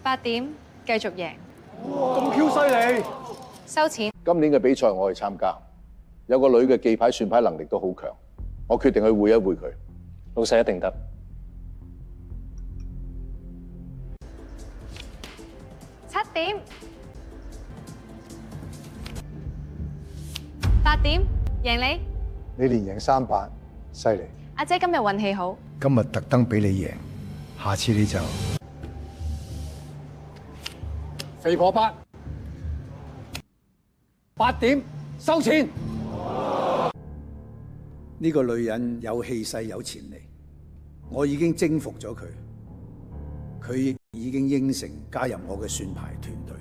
8點繼續贏。哇，咁 Q 犀利！收錢。今年嘅比賽我去參加，有個女嘅記牌算牌能力都好強，我決定去會一會佢。老細一定得。7點。8點，贏你。你連贏3把，犀利！阿姐今日運氣好。今日特登俾你贏，下次你就肥婆8點收錢。呢個女人有氣勢有潛力，我已經征服咗佢，佢亦已經應承加入我嘅算牌團隊。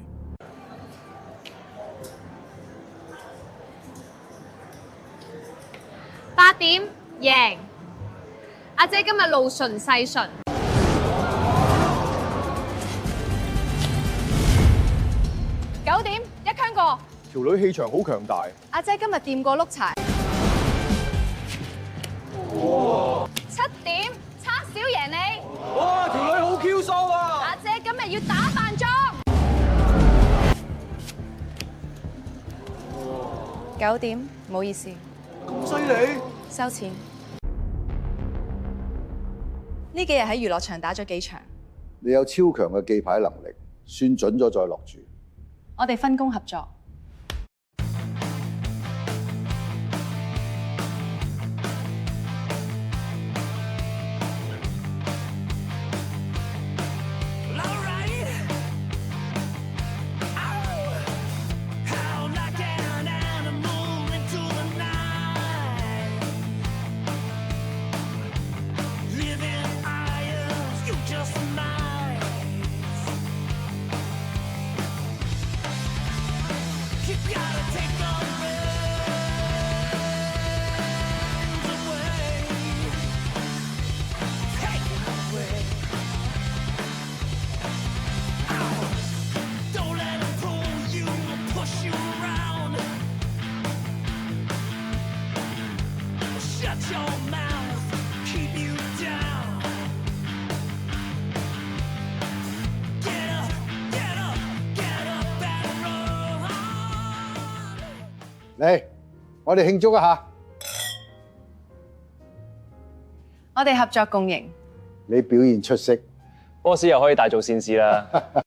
8點贏。阿姐今日路順勢順。9點一槍過。條女氣場好強大。阿姐今日掂過碌柴。7點差少贏你。哇，條女好 Q 騷啊！阿姐今日要打扮裝。9點，唔好意思。咁犀利！收錢。呢幾日喺娛樂場打咗幾場，你有超強嘅記牌能力，算準咗再落注。我哋分工合作。嚟，我哋慶祝一下。我哋合作共贏。你表現出色，波斯又可以大做善事啦。